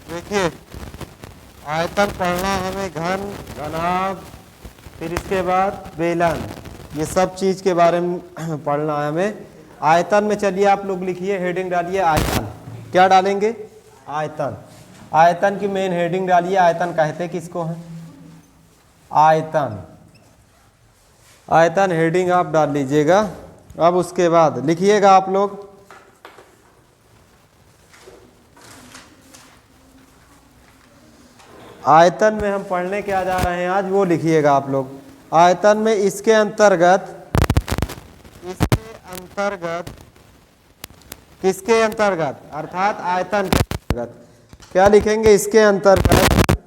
देखिए आयतन पढ़ना हमें, घन, घनाभ, फिर इसके बाद बेलन, ये सब चीज़ के बारे में पढ़ना है हमें। आयतन में चलिए आप लोग लिखिए, हेडिंग डालिए आयतन। क्या डालेंगे? आयतन। आयतन की मेन हेडिंग डालिए, आयतन कहते किसको हैं? आयतन। आयतन हेडिंग आप डाल लीजिएगा। अब उसके बाद लिखिएगा आप लोग आयतन में हम पढ़ने क्या जा रहे हैं आज, वो लिखिएगा आप लोग। आयतन में इसके अंतर्गत किसके अंतर्गत, अर्थात आयतन के अंतर्गत क्या लिखेंगे? इसके अंतर्गत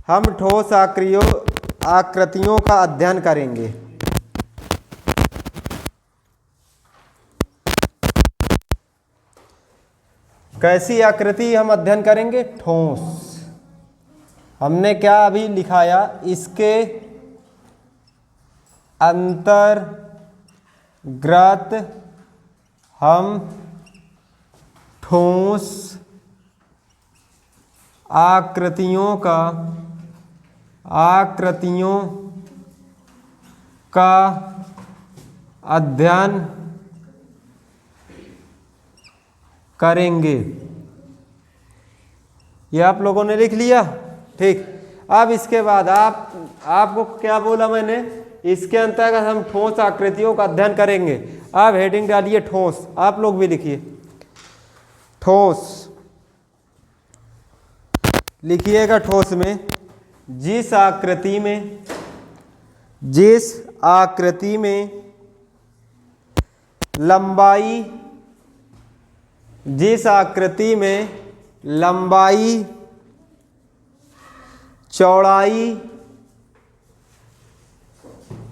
हम ठोस आकृतियों का अध्ययन करेंगे। कैसी आकृति हम अध्ययन करेंगे? ठोस। हमने क्या अभी लिखाया? इसके अंतर्गत हम ठोस आकृतियों का अध्ययन करेंगे। ये आप लोगों ने लिख लिया? ठीक। अब इसके बाद आपको क्या बोला मैंने? इसके अंतर्गत हम ठोस आकृतियों का अध्ययन करेंगे। अब हेडिंग डालिए ठोस, आप लोग भी लिखिए ठोस। लिखिएगा ठोस में जिस आकृति में लंबाई, चौड़ाई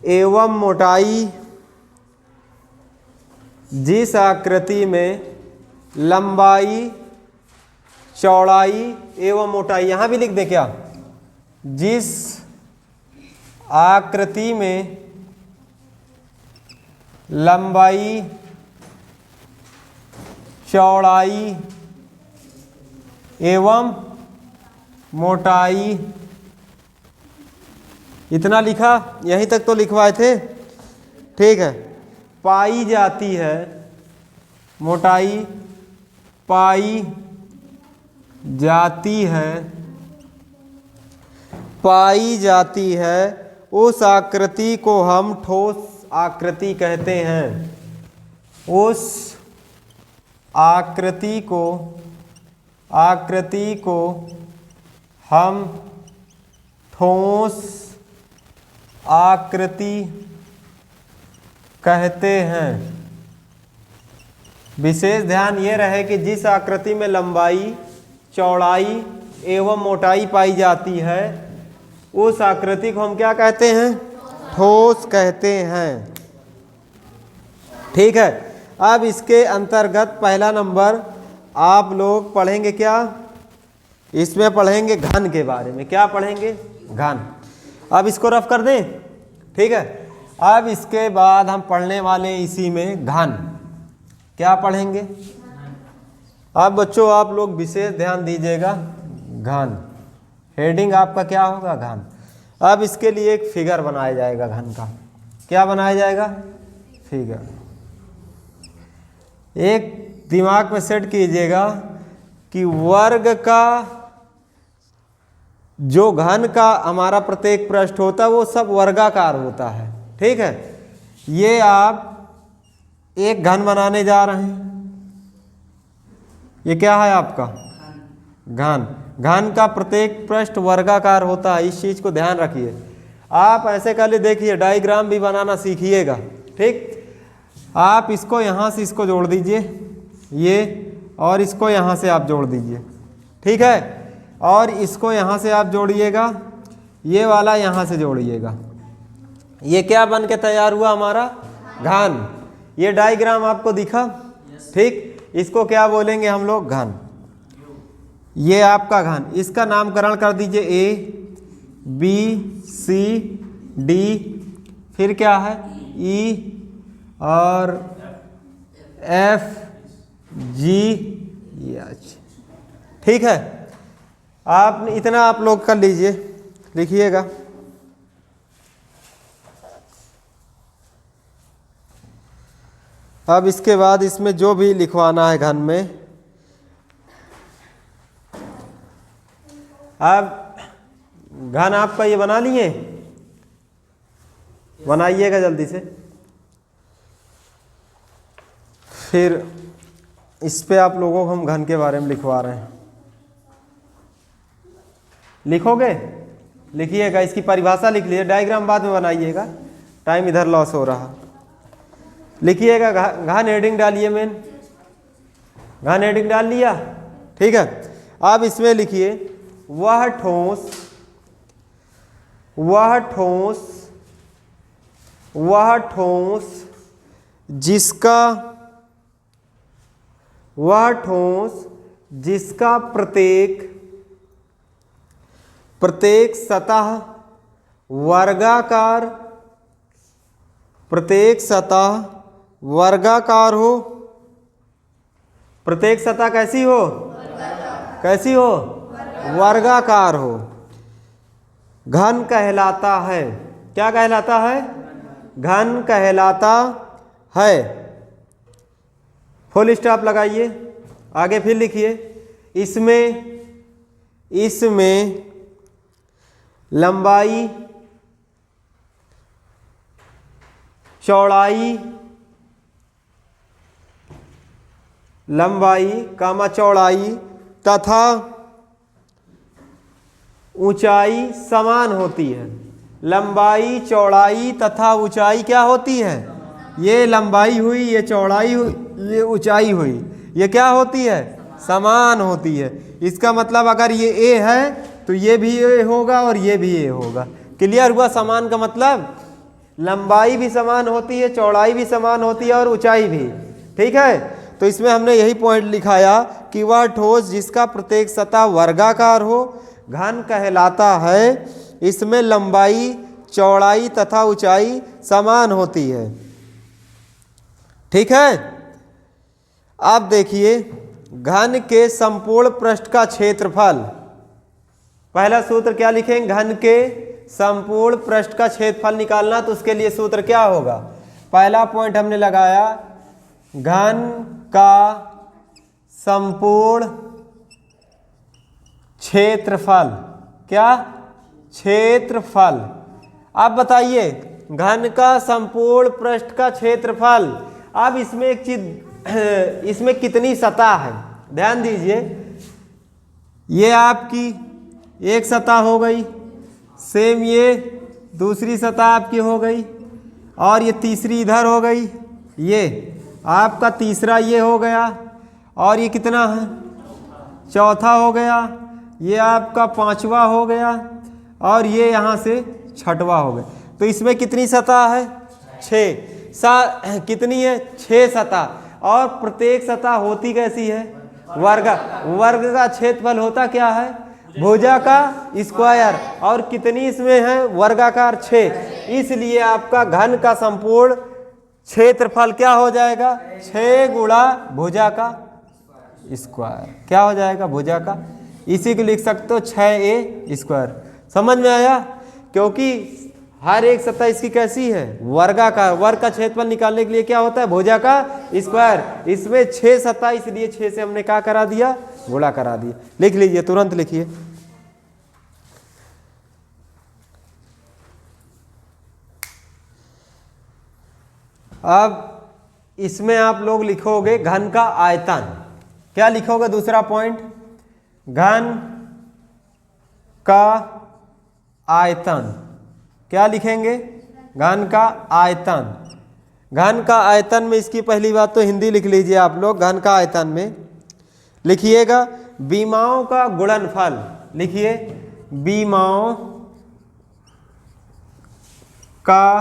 एवं मोटाई, जिस आकृति में लंबाई, चौड़ाई एवं मोटाई, यहां भी लिख दे क्या? जिस आकृति में लंबाई, चौड़ाई एवं मोटाई, इतना लिखा? यहीं तक तो लिखवाए थे। ठीक है। पाई जाती है, मोटाई पाई जाती है उस आकृति को हम ठोस आकृति कहते हैं। उस आकृति को हम ठोस आकृति कहते हैं। विशेष ध्यान ये रहे कि जिस आकृति में लंबाई, चौड़ाई एवं मोटाई पाई जाती है उस आकृति को हम क्या कहते हैं? ठोस कहते हैं। ठीक है। अब इसके अंतर्गत पहला नंबर आप लोग पढ़ेंगे क्या? इसमें पढ़ेंगे घन के बारे में। क्या पढ़ेंगे? घन। अब इसको रफ कर दें। ठीक है। अब इसके बाद हम पढ़ने वाले इसी में घन। क्या पढ़ेंगे? अब बच्चों आप लोग विशेष ध्यान दीजिएगा। घन हेडिंग आपका क्या होगा? घन। अब इसके लिए एक फिगर बनाया जाएगा घन का। क्या बनाया जाएगा? फिगर। एक दिमाग में सेट कीजिएगा कि वर्ग का जो घन का हमारा प्रत्येक पृष्ठ होता है वो सब वर्गाकार होता है। ठीक है। ये आप एक घन बनाने जा रहे हैं। ये क्या है आपका? घन। घन का प्रत्येक पृष्ठ वर्गाकार होता है, इस चीज को ध्यान रखिए। आप ऐसे कर ले, देखिए डायग्राम भी बनाना सीखिएगा। ठीक। आप इसको यहाँ से इसको जोड़ दीजिए, ये, और इसको यहाँ से आप जोड़ दीजिए। ठीक है। और इसको यहाँ से आप जोड़िएगा, ये वाला यहाँ से जोड़िएगा। ये क्या बन के तैयार हुआ हमारा? घन। ये डायग्राम आपको दिखा? ठीक। इसको क्या बोलेंगे हम लोग? घन। ये आपका घन। इसका नामकरण कर दीजिए ए, बी, सी, डी, फिर क्या है? ई और एफ, जी, एच। ठीक है। आप इतना आप लोग कर लीजिए, लिखिएगा। अब इसके बाद इसमें जो भी लिखवाना है घन में, अब घन आपका ये बना लिए, बनाइएगा जल्दी से। फिर इस पे आप लोगों को हम घन के बारे में लिखवा रहे हैं। लिखोगे? लिखिएगा, इसकी परिभाषा लिख लीजिए, डायग्राम बाद में बनाइएगा, टाइम इधर लॉस हो रहा। लिखिएगा, घन हेडिंग डालिए, मेन घन हेडिंग डाल लिया, ठीक है। अब इसमें लिखिए वह ठोस जिसका प्रत्येक सतह वर्गाकार हो। प्रत्येक सतह कैसी हो? वर्गाकार हो, घन कहलाता है। क्या कहलाता है? घन कहलाता है। फुल स्टॉप लगाइए, आगे फिर लिखिए, इसमें लंबाई, चौड़ाई तथा ऊंचाई समान होती है। लंबाई, चौड़ाई तथा ऊंचाई क्या होती है? ये लंबाई हुई, ये चौड़ाई हुई, ये ऊंचाई हुई, ये क्या होती है? समान होती है। इसका मतलब अगर ये ए है तो ये भी ए होगा और ये भी ए होगा। क्लियर हुआ? समान का मतलब लंबाई भी समान होती है, चौड़ाई भी समान होती है और ऊंचाई भी, ठीक है। तो इसमें हमने यही पॉइंट लिखाया कि वह ठोस जिसका प्रत्येक सतह वर्गाकार हो घन कहलाता है। इसमें लंबाई, चौड़ाई तथा ऊंचाई समान होती है, ठीक है। अब देखिए घन के संपूर्ण पृष्ठ का क्षेत्रफल। पहला सूत्र क्या लिखेंगे? घन के संपूर्ण पृष्ठ का क्षेत्रफल निकालना, तो उसके लिए सूत्र क्या होगा? पहला पॉइंट हमने लगाया, घन का संपूर्ण क्षेत्रफल। क्या? क्षेत्रफल। अब बताइए घन का संपूर्ण पृष्ठ का क्षेत्रफल। अब इसमें एक चीज, इसमें कितनी सतह है? ध्यान दीजिए, ये आपकी एक सतह हो गई, सेम ये दूसरी सतह आपकी हो गई, और ये तीसरी इधर हो गई, ये आपका तीसरा ये हो गया, और ये कितना है? चौथा हो गया, ये आपका पांचवा हो गया, और ये यहाँ से छठवा हो गया। तो इसमें कितनी सतह है? 6। कितनी है? 6 सतह। और प्रत्येक सतह होती कैसी है? वर्ग का क्षेत्रफल होता क्या है? भुजा का स्क्वायर। और कितनी इसमें है? वर्गाकार 6। इसलिए आपका घन का संपूर्ण क्षेत्रफल क्या हो जाएगा? 6 गुणा भुजा का स्क्वायर। क्या हो जाएगा? भुजा का। इसी को लिख सकते हो 6a स्क्वायर। समझ में आया? क्योंकि हर एक सतह इसकी कैसी है? वर्गाकार। वर्ग का क्षेत्रफल निकालने के लिए क्या होता है? भुजा का स्क्वायर। इसमें 6 सतह, इसलिए 6 से हमने क्या करा दिया? गुणा करा दिया। लिख लीजिए, तुरंत लिखिए। अब इसमें आप लोग लिखोगे घन का आयतन। क्या लिखोगे? दूसरा पॉइंट, घन का आयतन। क्या लिखेंगे? घन का आयतन। घन का आयतन में इसकी पहली बात तो हिंदी लिख लीजिए आप लोग। घन का आयतन में लिखिएगा बीमाओं का गुणनफल। लिखिए बीमाओं का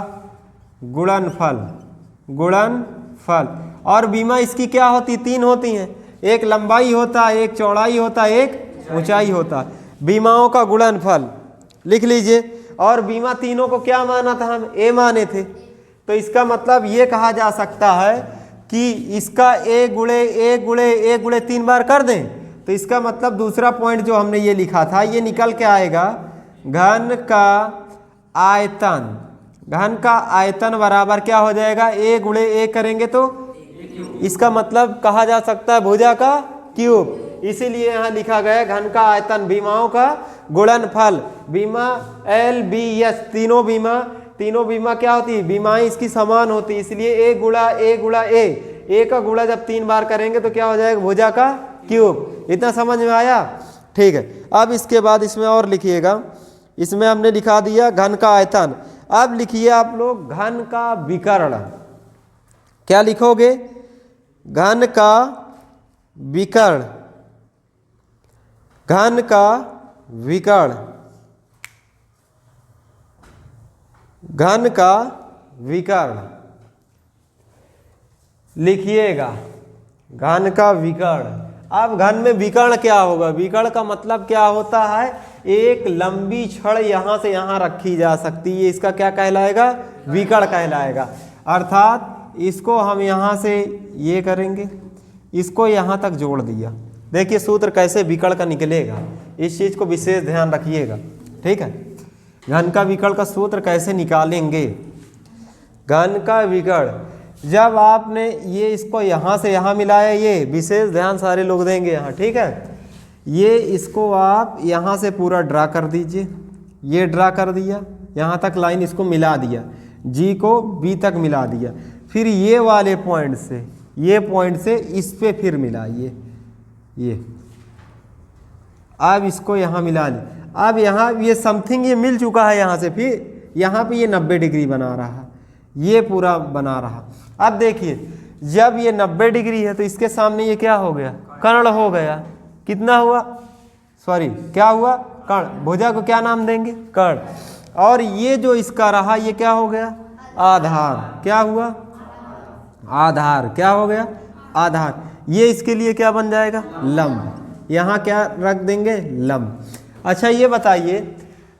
गुणनफल। और बीमा इसकी क्या होती? 3 होती हैं। एक लंबाई होता है, एक चौड़ाई होता है, एक ऊंचाई होता है। बीमाओं का गुणनफल लिख लीजिए। और बीमा तीनों को क्या माना था? हम ए माने थे। तो इसका मतलब ये कहा जा सकता है कि इसका ए गुणे 3 बार कर दें तो इसका मतलब दूसरा पॉइंट जो हमने ये लिखा था ये निकल के आएगा घन का आयतन। घन का आयतन बराबर क्या हो जाएगा, a गुणे a करेंगे तो इसका मतलब कहा जा सकता है भुजा का क्यूब। इसीलिए यहाँ लिखा गया घन का आयतन विमाओं का गुणनफल। विमा L B S तीनों विमा क्या होती है, विमाएं इसकी समान होती है, इसलिए a गुणा a का गुणा जब 3 बार करेंगे तो क्या हो जाएगा, भुजा का क्यूब। इतना समझ में आया? ठीक है। अब इसके बाद इसमें और लिखिएगा, इसमें हमने लिखा दिया घन का आयतन। अब लिखिए आप लोग घन का विकर्ण। क्या लिखोगे, घन का विकर्ण। घन का विकर्ण, घन का विकर्ण लिखिएगा, घन का विकर्ण। अब घन में विकर्ण क्या होगा, विकर्ण का मतलब क्या होता है, एक लंबी छड़ यहां से यहां रखी जा सकती है, इसका क्या कहलाएगा, विकर्ण कहलाएगा। अर्थात इसको हम यहां से ये करेंगे, इसको यहां तक जोड़ दिया। देखिए सूत्र कैसे विकर्ण का निकलेगा, इस चीज को विशेष ध्यान रखिएगा, ठीक है। घन का विकर्ण का सूत्र कैसे निकालेंगे, घन का विकर्ण जब आपने ये इसको यहाँ से यहाँ मिलाया, ये विशेष ध्यान सारे लोग देंगे यहाँ, ठीक है। ये इसको आप यहाँ से पूरा ड्रा कर दीजिए, ये ड्रा कर दिया, यहाँ तक लाइन इसको मिला दिया, जी को बी तक मिला दिया, फिर ये वाले पॉइंट से, ये पॉइंट से इस पे फिर मिलाइए, ये अब इसको यहाँ मिला ले। अब यहाँ ये समथिंग ये मिल चुका है यहाँ से, फिर यहाँ पे ये 90 डिग्री बना रहा, ये पूरा बना रहा। अब देखिए जब ये 90 डिग्री है तो इसके सामने ये क्या हो गया, कर्ण हो गया। कितना हुआ, सॉरी क्या हुआ, कर्ण। भुजा को क्या नाम देंगे, कर्ण। और ये जो इसका रहा ये क्या हो गया, आधार। क्या हुआ, आधार। क्या हो गया, आधार। ये इसके लिए क्या बन जाएगा, लंब। यहाँ क्या रख देंगे, लंब। अच्छा ये बताइए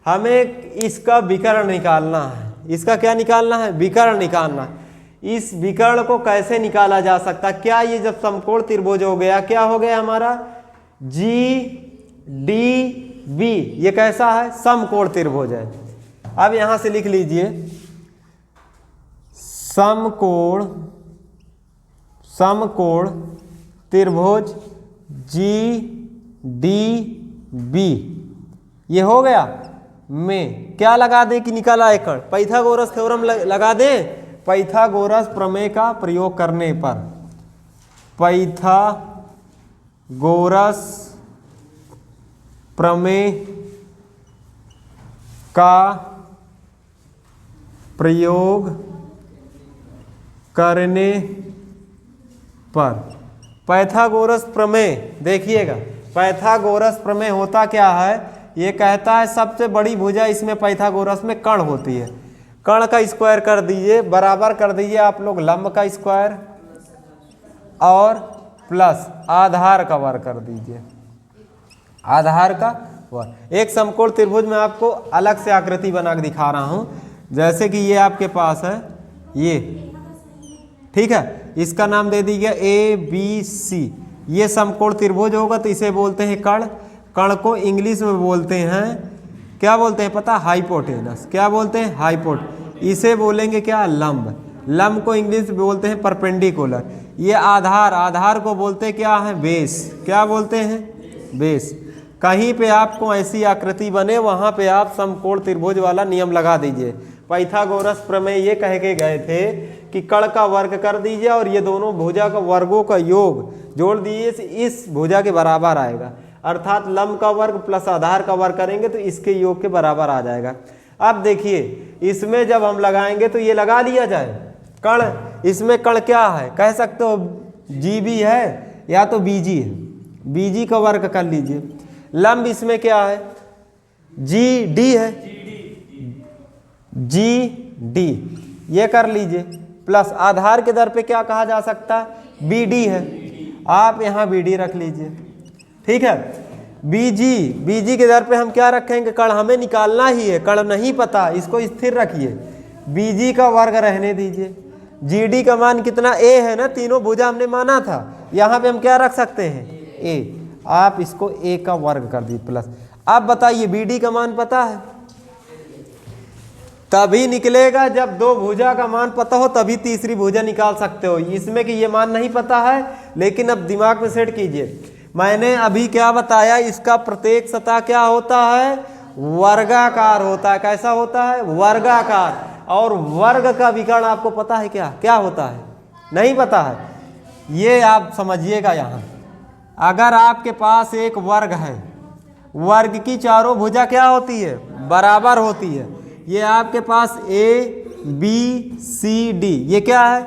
हमें इसका विकर्ण निकालना है, इसका क्या निकालना है, विकर्ण निकालना है। इस विकर्ण को कैसे निकाला जा सकता है, क्या ये जब समकोण त्रिभुज हो गया, क्या हो गया हमारा, GDB, ये कैसा है, समकोण त्रिभुज है। अब यहां से लिख लीजिए समकोण त्रिभुज GDB, ये हो गया। में क्या लगा दें कि निकाला है कर्ण, पाइथागोरस थ्योरम लगा दें। पाइथागोरस प्रमेय का प्रयोग करने पर, पाइथागोरस प्रमेय का प्रयोग करने पर, पाइथागोरस प्रमेय देखिएगा, पाइथागोरस प्रमेय होता क्या है, ये कहता है सबसे बड़ी भुजा इसमें पाइथागोरस में कर्ण होती है। कर्ण का स्क्वायर कर दीजिए, बराबर कर दीजिए आप लोग लंब का स्क्वायर और प्लस आधार का वर्ग कर दीजिए, आधार का वर्ग। एक समकोण त्रिभुज में आपको अलग से आकृति बना के दिखा रहा हूं, जैसे कि ये आपके पास है ये, ठीक है, इसका नाम दे दीजिए ABC। ये समकोण त्रिभुज होगा तो इसे बोलते हैं कर्ण। कर्ण को इंग्लिश में बोलते हैं, क्या बोलते हैं पता, हाइपोटेनस। क्या बोलते हैं, हाइपोट। इसे बोलेंगे क्या, लंब। लंब को इंग्लिश में बोलते हैं परपेंडिकुलर। ये आधार, आधार को बोलते हैं क्या है, बेस। क्या बोलते हैं, बेस। कहीं पे आपको ऐसी आकृति बने वहां पे आप समकोण त्रिभुज वाला नियम लगा दीजिए। पाइथागोरस प्रमेय ये कह के गए थे कि कर्ण का वर्ग कर दीजिए और ये दोनों भुजा का वर्गों का योग जोड़ दीजिए, इस भुजा के बराबर आएगा। अर्थात लंब का वर्ग प्लस आधार का वर्ग करेंगे तो इसके योग के बराबर आ जाएगा। अब देखिए इसमें जब हम लगाएंगे तो ये लगा लिया जाए कर्ण, इसमें कर्ण क्या है, कह सकते हो GB है या तो BG है, BG का वर्ग कर लीजिए। लंब इसमें क्या है, GD है, GD ये कर लीजिए, प्लस आधार के दर पे क्या कहा जा सकता है, BD है, आप यहाँ BD रख लीजिए, ठीक है। BG के दर पे हम क्या रखेंगे, कर्ण हमें निकालना ही है, कर्ण नहीं पता, इसको स्थिर रखिए। BG का वर्ग रहने दीजिए। GD का मान कितना, A है ना, तीनों भुजा हमने माना था, यहाँ पे हम क्या रख सकते हैं, A। आप इसको a का वर्ग कर दीजिए प्लस। अब बताइए BD का मान पता है? तभी निकलेगा जब दो भुजा का मान पता हो, तभी तीसरी भुजा निकाल सकते हो। इसमें कि ये मान नहीं पता है, लेकिन अब दिमाग में सेट कीजिए। मैंने अभी क्या बताया, इसका प्रत्येक सतह क्या होता है? वर्गाकार होता है। कैसा होता है? वर्गाकार। और वर्ग का विकर्ण आपको पता है क्या? क्या होता है? नहीं पता है? ये आप समझिएगा। यहाँ अगर आपके पास एक वर्ग है, वर्ग की चारों भुजा क्या होती है? बराबर होती है। ये आपके पास ABCD ये क्या है?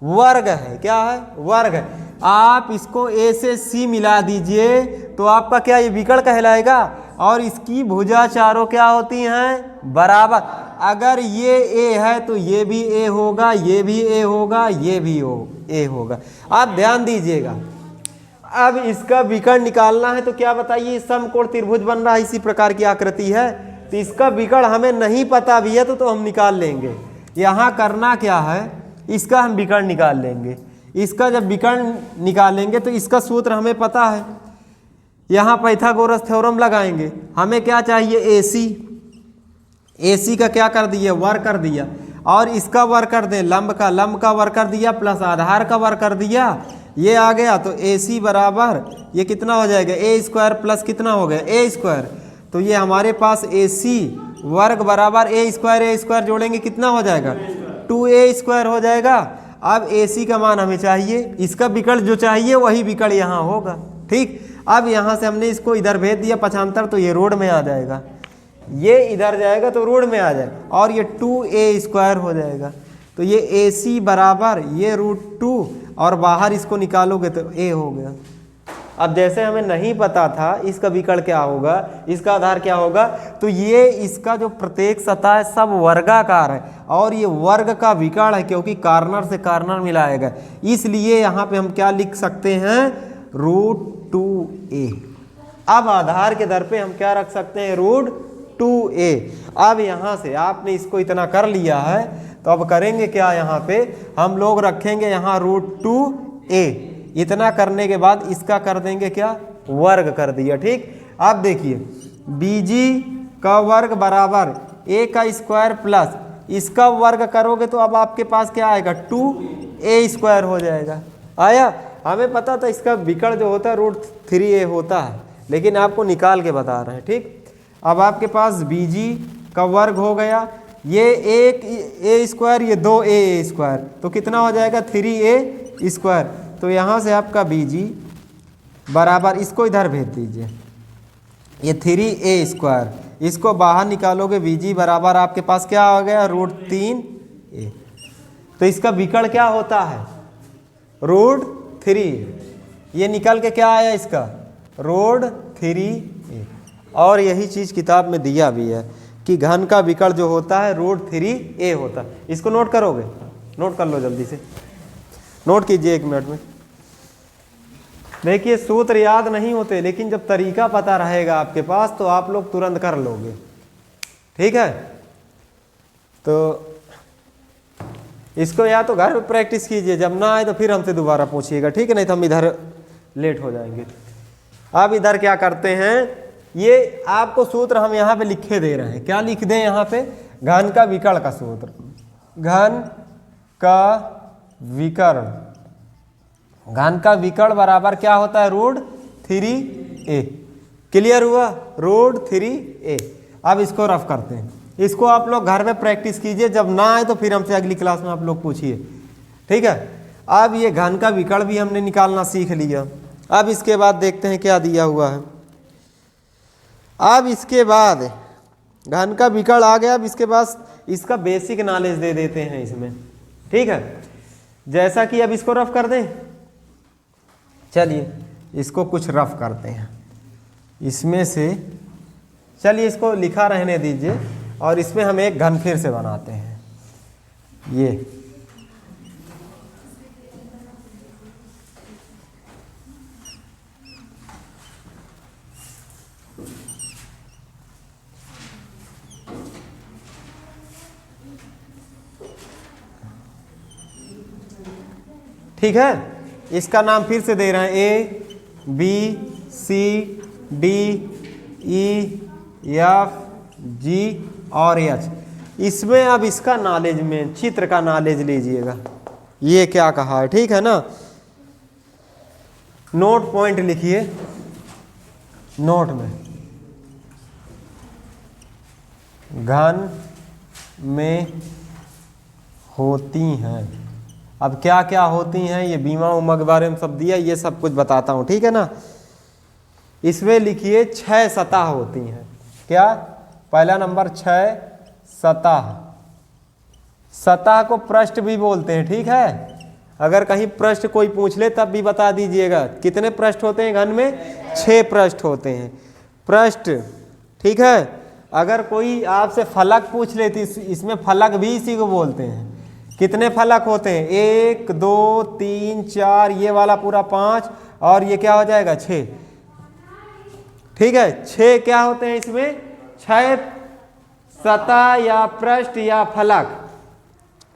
वर्ग है। क्या है? वर्ग है। आप इसको A से C मिला दीजिए तो आपका क्या ये विकर्ण कहलाएगा। और इसकी भुजा चारों क्या होती हैं? बराबर। अगर ये A है तो ये भी A होगा, ये भी A होगा, ये भी A होगा। आप ध्यान दीजिएगा। अब इसका विकर्ण निकालना है तो क्या बताइए, समकोण त्रिभुज बन रहा है, इसी प्रकार की आकृति है, तो इसका विकर्ण हमें नहीं पता भी है तो हम निकाल लेंगे। यहाँ करना क्या है, इसका हम विकर्ण निकाल लेंगे। इसका जब विकर्ण निकालेंगे तो इसका सूत्र हमें पता है। यहाँ पाइथागोरस थ्योरम लगाएंगे। हमें क्या चाहिए? AC का क्या कर दिया? वर्ग कर दिया। और इसका वर्ग कर दें, लंब का वर्ग कर दिया, प्लस आधार का वर्ग कर दिया। ये आ गया तो AC बराबर ये कितना हो जाएगा? A² प्लस कितना हो गया? A²। तो ये हमारे पास AC वर्ग बराबर A² जोड़ेंगे कितना हो जाएगा? 2A² हो जाएगा। अब AC का मान हमें चाहिए, इसका विकर्ण जो चाहिए वही विकर्ण यहाँ होगा। ठीक, अब यहाँ से हमने इसको इधर भेज दिया 95, तो ये रोड में आ जाएगा। ये इधर जाएगा तो रोड में आ जाएगा, और ये 2A² हो जाएगा। तो ये AC बराबर ये √2, और बाहर इसको निकालोगे तो A हो गया। अब जैसे हमें नहीं पता था इसका विकर्ण क्या होगा, इसका आधार क्या होगा, तो ये इसका जो प्रत्येक सतह है सब वर्गाकार है, और ये वर्ग का विकर्ण है क्योंकि कॉर्नर से कॉर्नर मिलाएगा। इसलिए यहाँ पे हम क्या लिख सकते हैं? √2A। अब आधार के दर पे हम क्या रख सकते हैं? √2A। अब यहाँ से आपने इसको इतना कर लिया है, तो अब करेंगे क्या? यहाँ पे हम लोग रखेंगे यहाँ √2A। इतना करने के बाद इसका कर देंगे क्या? वर्ग कर दिया। ठीक, अब देखिए BG का वर्ग बराबर A² प्लस इसका वर्ग करोगे तो अब आपके पास क्या आएगा? 2A² हो जाएगा। आया? हमें पता था इसका विकर्ण जो होता है √3A होता है, लेकिन आपको निकाल के बता रहे हैं। ठीक, अब आपके पास BG का वर्ग हो गया, ये एक A², ये 2A², तो कितना हो जाएगा? 3A²। तो यहाँ से आपका BG बराबर, इसको इधर भेज दीजिए, ये 3A², इसको बाहर निकालोगे BG बराबर आपके पास क्या हो गया? √3A। तो इसका विकर्ण क्या होता है? √3। ये निकल के क्या आया इसका? √3A। और यही चीज़ किताब में दिया भी है कि घन का विकर्ण जो होता है √3A होता है। इसको नोट करोगे? नोट कर लो जल्दी से, नोट कीजिए 1 मिनट में। देखिए सूत्र याद नहीं होते, लेकिन जब तरीका पता रहेगा आपके पास तो आप लोग तुरंत कर लोगे। ठीक है, तो इसको या तो घर में प्रैक्टिस कीजिए, जब ना आए तो फिर हमसे दोबारा पूछिएगा। ठीक है, नहीं तो हम इधर लेट हो जाएंगे। अब इधर क्या करते हैं, ये आपको सूत्र हम यहाँ पे लिखे दे रहे हैं। क्या लिख दें यहाँ पे? घन का विकर्ण का सूत्र। घन का विकर्ण, घन का विकर्ण बराबर क्या होता है? √3A। क्लियर हुआ? √3A। अब इसको रफ करते हैं। इसको आप लोग घर में प्रैक्टिस कीजिए, जब ना आए तो फिर हमसे अगली क्लास में आप लोग पूछिए। ठीक है, अब ये घन का विकर्ण भी हमने निकालना सीख लिया। अब इसके बाद देखते हैं क्या दिया हुआ है। अब इसके बाद घन का विकर्ण आ गया। अब इसके बाद इसका बेसिक नॉलेज दे देते हैं इसमें। ठीक है, जैसा कि अब इसको रफ कर दें। चलिए इसको कुछ रफ करते हैं। इसमें से चलिए इसको लिखा रहने दीजिए, और इसमें हम एक घन फिर से बनाते हैं। ये ठीक है, इसका नाम फिर से दे रहे हैं A B C D E F G और एच। इसमें अब इसका नॉलेज में चित्र का नॉलेज लीजिएगा, ये क्या कहा है, ठीक है ना। नोट पॉइंट लिखिए नोट में, घन में होती हैं। अब क्या क्या होती हैं, ये बीमा उमा के बारे में सब दिया, ये सब कुछ बताता हूँ, ठीक है ना। इसमें लिखिए 6 सतह होती हैं। क्या, पहला नंबर 6 सतह। सतह को पृष्ठ भी बोलते हैं, ठीक है। अगर कहीं पृष्ठ कोई पूछ ले तब भी बता दीजिएगा। कितने पृष्ठ होते हैं घन में? 6 पृष्ठ होते हैं। पृष्ठ, ठीक है। अगर कोई आपसे फलक पूछ ले तो इसमें फलक भी इसी को बोलते हैं। कितने फलक होते हैं? 1 2 3 4, ये वाला पूरा 5 और ये क्या हो जाएगा 6, ठीक है। 6 क्या होते हैं इसमें? 6 सतह या पृष्ठ या फलक,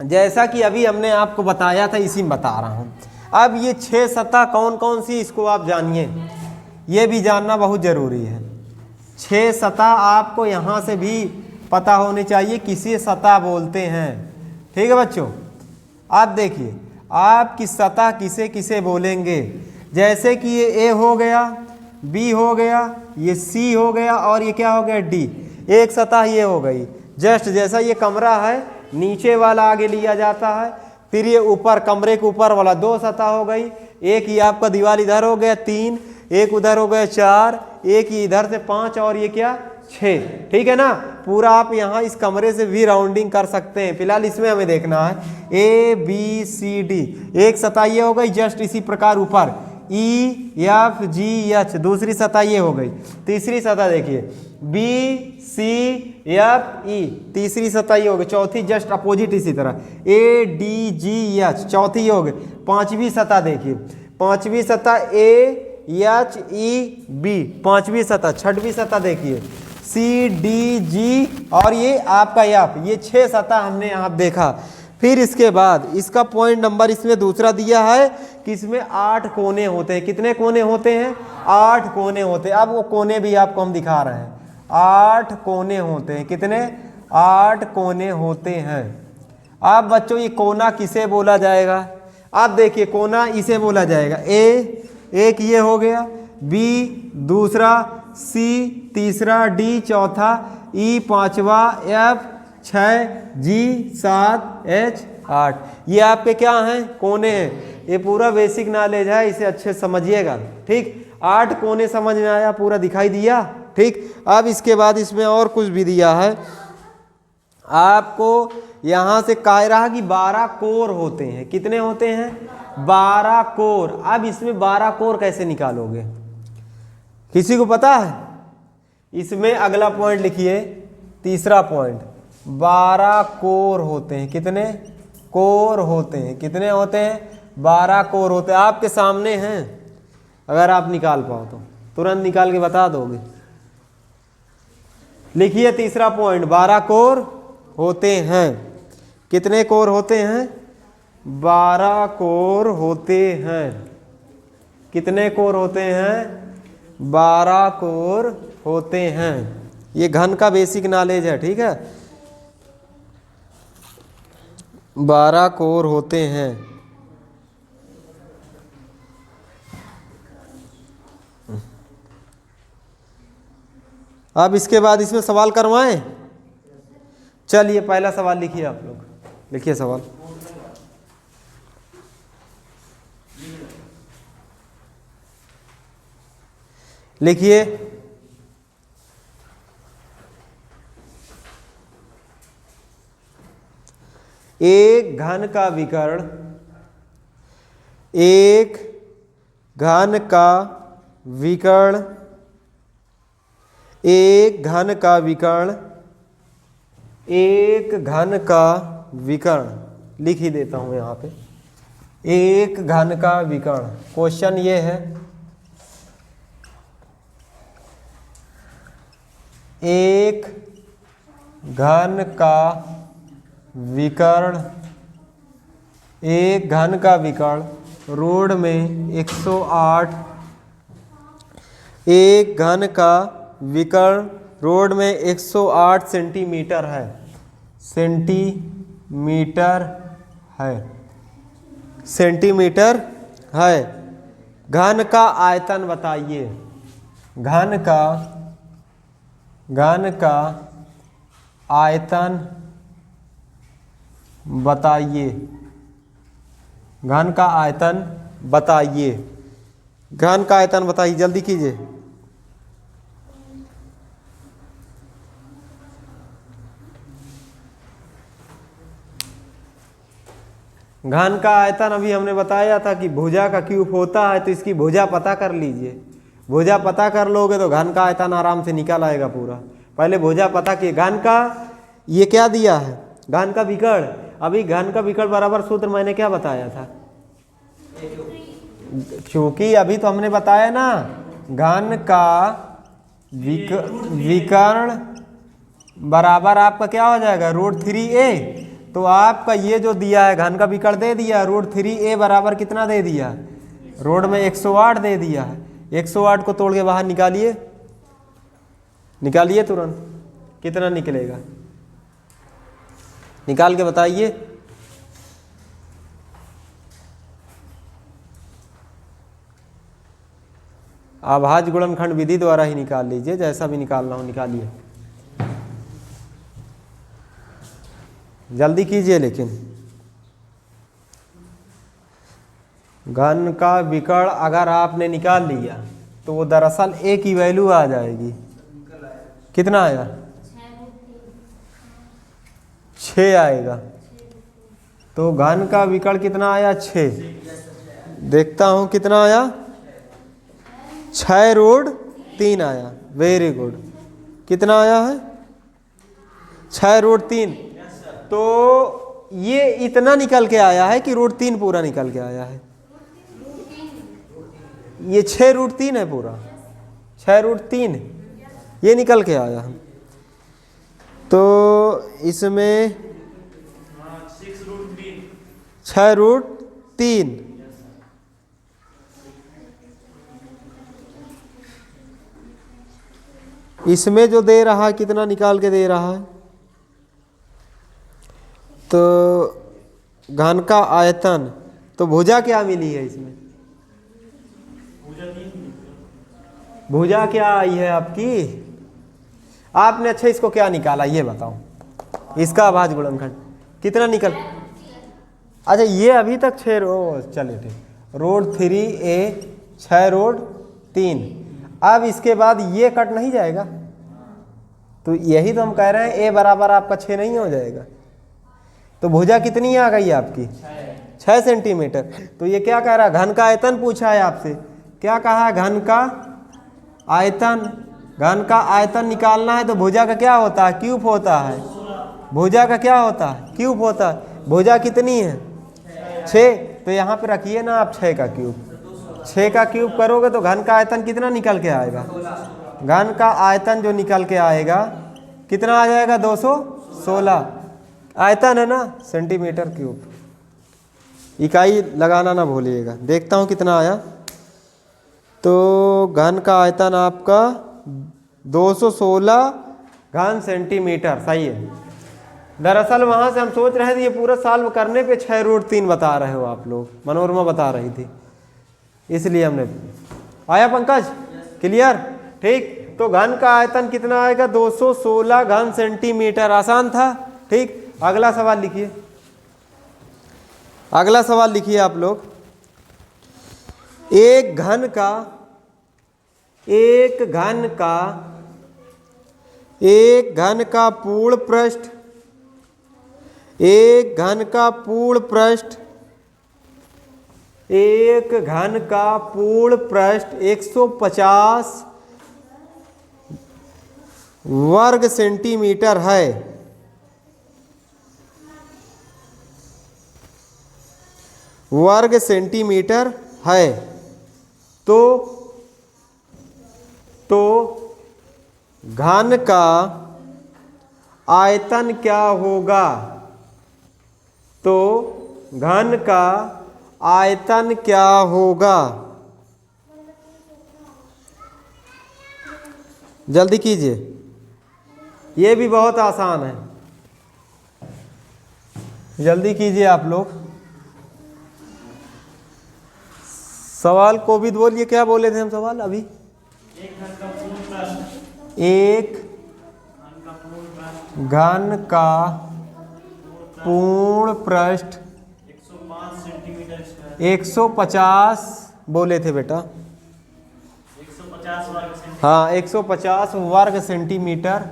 जैसा कि अभी हमने आपको बताया था इसी में बता रहा हूँ। अब ये 6 सतह कौन कौन सी, इसको आप जानिए, ये भी जानना बहुत ज़रूरी है। 6 सतह आपको यहाँ से भी पता होनी चाहिए किसे सतह बोलते हैं, ठीक है बच्चों। आप देखिए आप किस सतह किसे किसे बोलेंगे। जैसे कि ये ए हो गया, बी हो गया, ये सी हो गया और ये क्या हो गया डी। एक सतह ये हो गई। जस्ट जैसा ये कमरा है, नीचे वाला आगे लिया जाता है, फिर ये ऊपर कमरे के ऊपर वाला 2 सतह हो गई। एक ये आपका दीवार इधर हो गया 3, एक उधर हो गया 4, एक ये इधर से 5 और ये क्या 6, ठीक है ना। पूरा आप यहाँ इस कमरे से भी राउंडिंग कर सकते हैं। फिलहाल इसमें हमें देखना है ए बी सी डी। एक सतह ये हो गई, जस्ट इसी प्रकार ऊपर ई एफ जी एच, दूसरी सतह ये हो गई। तीसरी सतह देखिए बी सी एफ ई, तीसरी सतह ये हो गई। चौथी जस्ट अपोजिट इसी तरह ए डी जी एच, चौथी ये हो गई। पांचवी सतह देखिए, पांचवी सतह ए एच ई बी, पांचवी सतह। छठवीं सतह देखिए सी डी जी और ये आपका एफ। ये 6 सतह हमने यहाँ देखा। फिर इसके बाद इसका पॉइंट नंबर इसमें दूसरा दिया है कि इसमें 8 कोने होते हैं। कितने कोने होते हैं? 8 कोने होते हैं। अब वो कोने भी आपको हम दिखा रहे हैं। 8 कोने होते हैं। कितने? 8 कोने होते हैं। अब बच्चों ये कोना किसे बोला जाएगा? आप देखिए कोना इसे बोला जाएगा ए, एक ये हो गया, बी दूसरा, सी तीसरा, डी चौथा, ई पांचवा, एफ 6, जी 7, एच 8। ये आपके क्या हैं? कोने हैं। ये पूरा बेसिक नॉलेज है, इसे अच्छे समझिएगा, ठीक। 8 कोने समझ में आया, पूरा दिखाई दिया, ठीक। अब इसके बाद इसमें और कुछ भी दिया है आपको। यहाँ से कह रहा कि 12 कोर होते हैं। कितने होते हैं? 12 कोर। अब इसमें 12 कोर कैसे निकालोगे? किसी को पता है? इसमें अगला पॉइंट लिखिए, तीसरा पॉइंट। 12 कोर होते हैं। कितने कोर होते हैं? कितने होते हैं? 12 कोर होते हैं। आपके सामने हैं, अगर आप निकाल पाओ तो तुरंत निकाल के बता दोगे। लिखिए तीसरा पॉइंट, 12 कोर होते हैं। कितने कोर होते हैं? 12 कोर होते हैं। कितने कोर होते हैं? 12 कोर होते हैं। ये घन का बेसिक नॉलेज है, ठीक है। 12 कोर होते हैं। अब इसके बाद इसमें सवाल करवाएं। चलिए पहला सवाल लिखिए, आप लोग लिखिए सवाल। लिखिए एक घन का विकर्ण, एक घन का विकर्ण, एक घन का विकर्ण, एक घन का विकर्ण लिख ही देता हूं यहां पे। एक घन का विकर्ण। क्वेश्चन ये है, एक घन का विकर्ण, एक घन का विकर्ण रोड में 108 एक घन का विकर्ण रोड में 108 सेंटीमीटर है, सेंटीमीटर है, सेंटीमीटर है। घन का आयतन बताइए, घन का आयतन बताइए, घन का आयतन बताइए, घन का आयतन बताइए, जल्दी कीजिए। घन का आयतन अभी हमने बताया था कि भुजा का क्यूब होता है, तो इसकी भुजा पता कर लीजिए। भुजा पता कर लोगे तो घन का आयतन आराम से निकल आएगा पूरा। पहले भुजा पता किए। घन का ये क्या दिया है, घन का विकर्ण। अभी घन का विकर्ण बराबर सूत्र मैंने क्या बताया था, क्योंकि अभी तो हमने बताया ना घन का विकर्ण बराबर आपका क्या हो जाएगा, √3a। तो आपका ये जो दिया है घन का विकर्ण दे दिया, √3a बराबर कितना दे दिया, रोड में 108 दे दिया है। 108 को तोड़ के बाहर निकालिए, निकालिए तुरंत, कितना निकलेगा निकाल के बताइए। अभाज्य गुणनखंड विधि द्वारा ही निकाल लीजिए, जैसा भी निकालना हो निकालिए, जल्दी कीजिए। लेकिन घन का विकर्ण अगर आपने निकाल लिया तो वो दरअसल a की वैल्यू आ जाएगी, कितना आया, 6 आएगा। तो घन का विकर्ण कितना आया, 6। देखता हूं कितना आया, 6√3 आया। वेरी गुड, कितना आया है, 6√3। तो ये इतना निकल के आया है कि √3 पूरा निकल के आया है। ये 6√3 है पूरा, 6√3 ये निकल के आया है। तो इसमें 6√3 इसमें जो दे रहा है कितना निकाल के दे रहा है, तो घन का आयतन। तो भुजा क्या मिली है इसमें, भुजा क्या आई है आपकी, आपने अच्छा इसको क्या निकाला ये बताओ, इसका अभाज्य गुणनखंड कितना निकल, अच्छा ये अभी तक 6 चले थे, √3a 6√3। अब इसके बाद ये कट नहीं जाएगा, तो यही तो हम कह रहे हैं a बराबर आपका 6 नहीं हो जाएगा। तो भुजा कितनी आ गई आपकी, 6 सेंटीमीटर। तो ये क्या कह रहा है, घन का आयतन पूछा है आपसे, क्या कहा है, घन का आयतन। घन का आयतन निकालना है तो भुजा का क्या होता है, क्यूब होता है। भुजा का क्या होता है, क्यूब होता है। भुजा कितनी है, 6। तो यहाँ पे रखिए ना आप 6 का क्यूब, 6 का क्यूब करोगे तो घन का आयतन कितना निकल के आएगा, घन का आयतन जो निकल के आएगा कितना आ जाएगा, 216। आयतन है ना, सेंटीमीटर क्यूब। इकाई लगाना ना भूलिएगा। देखता हूँ कितना आया। तो घन का आयतन आपका 216 घन सेंटीमीटर, सही है। दरअसल वहाँ से हम सोच रहे थे ये पूरा सॉल्व करने पे 6√3 बता रहे हो आप लोग, मनोरमा बता रही थी, इसलिए हमने। आया पंकज, क्लियर, ठीक। तो घन का आयतन कितना आएगा, 216 घन सेंटीमीटर। आसान था, ठीक। अगला सवाल लिखिए, अगला सवाल लिखिए आप लोग। एक घन का पूर्ण पृष्ठ, एक घन का पूर्ण पृष्ठ 150 वर्ग सेंटीमीटर है। वर्ग सेंटीमीटर है। तो घन का आयतन क्या होगा, तो घन का आयतन क्या होगा। जल्दी कीजिए, ये भी बहुत आसान है, जल्दी कीजिए आप लोग। सवाल को भी बोलिए, क्या बोले थे हम सवाल अभी? एक घन का पूर्ण पृष्ठ 150 बोले थे बेटा, 150 वर्ग सेंटीमीटर। हाँ 150 वर्ग सेंटीमीटर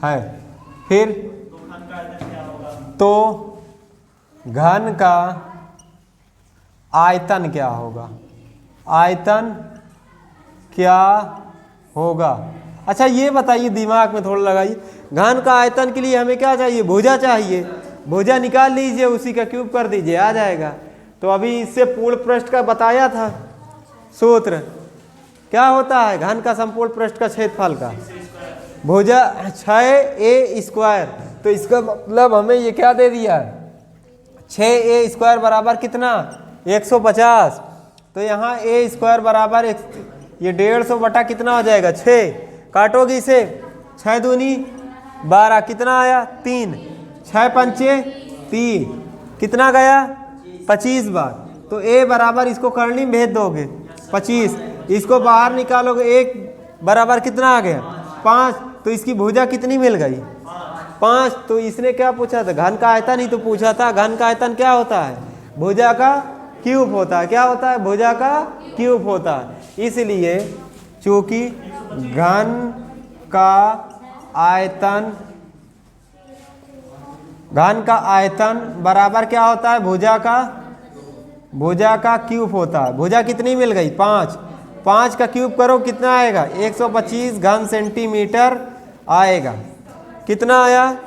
है। फिर तो घन का आयतन क्या होगा? आयतन क्या होगा? अच्छा ये बताइए, दिमाग में थोड़ा लगाइए, घन का आयतन के लिए हमें क्या चाहिए? भुजा चाहिए। भुजा निकाल लीजिए, उसी का क्यूब कर दीजिए, आ जाएगा। तो अभी इससे पूर्ण पृष्ठ का बताया था सूत्र, क्या होता है घन का संपूर्ण पृष्ठ का क्षेत्रफल का भुजा 6a²। तो इसका मतलब हमें ये क्या दे दिया, 6a² बराबर कितना? 150। तो यहाँ a² बराबर ये 150 बटा कितना हो जाएगा? 6। काटोगे इसे, 6 दूनी 12, कितना आया? 3। 6 पंचे 3, कितना गया? 25 बार। तो a बराबर इसको करनी में भेज दोगे 25, इसको बाहर निकालोगे, 1 बराबर कितना आ गया? 5। तो इसकी भुजा कितनी मिल गई? 5। तो इसने क्या पूछा था? घन का आयतन ही तो पूछा था। घन का आयतन क्या होता है? भुजा का क्यूब होता है। क्या होता है? भुजा का क्यूब होता है। इसलिए चूंकि घन का आयतन बराबर क्या होता है? भुजा का क्यूब होता है। भुजा कितनी मिल गई? 5। 5 का क्यूब करो, कितना आएगा? 125 घन सेंटीमीटर आएगा। कितना आया?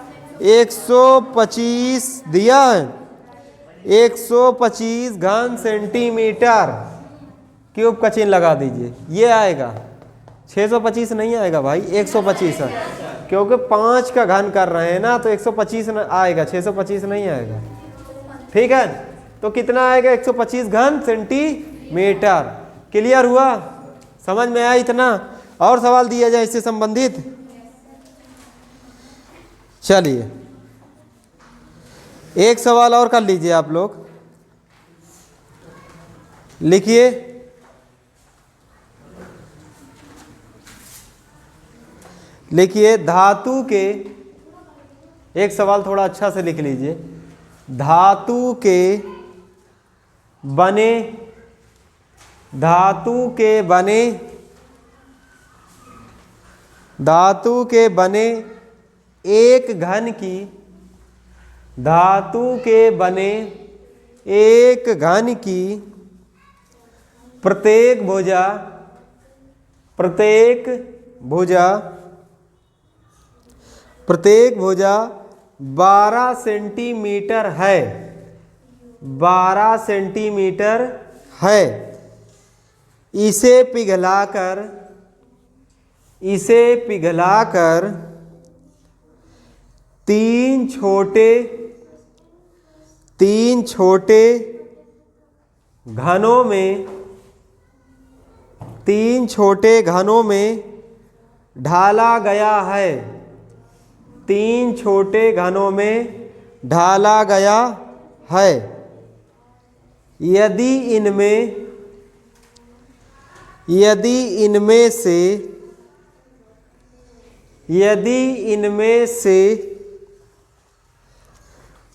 125 दिया है, 125 घन सेंटीमीटर क्यूब का चिन्ह लगा दीजिए, ये आएगा। 625 नहीं आएगा भाई, 125 है, क्योंकि 5 का घन कर रहे हैं ना, तो 125 आएगा, 625 नहीं आएगा। ठीक है, तो कितना आएगा? 125 घन सेंटीमीटर। क्लियर हुआ? समझ में आया इतना? और सवाल दिया जाए इससे संबंधित? चलिए एक सवाल और कर लीजिए आप लोग, लिखिए। लिखिए धातु के, एक सवाल थोड़ा अच्छा से लिख लीजिए। धातु के बने एक घन की प्रत्येक भुजा 12 सेंटीमीटर है। 12 सेंटीमीटर है। इसे पिघलाकर तीन छोटे घनों में ढाला गया है। 3 छोटे घनों में ढाला गया है। यदि इनमें से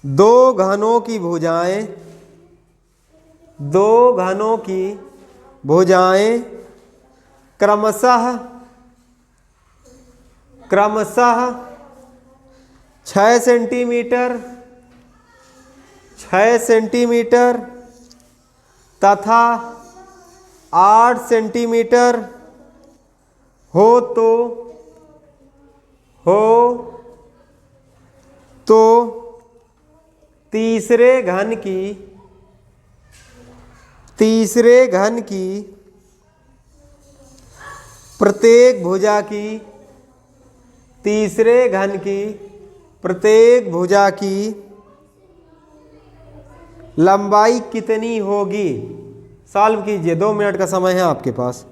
दो घनों की भुजाएं क्रमशः 6 सेंटीमीटर तथा 8 सेंटीमीटर हो तो तीसरे घन की प्रत्येक भुजा की लंबाई कितनी होगी? सॉल्व कीजिए, 2 मिनट का समय है आपके पास।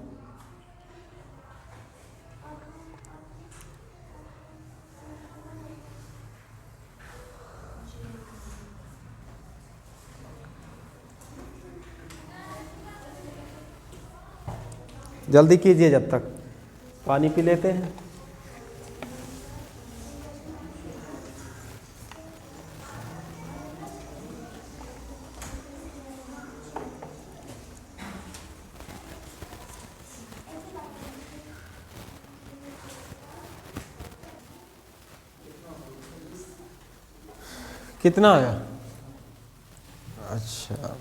जल्दी कीजिए, जब तक पानी पी लेते हैं। कितना आया? अच्छा,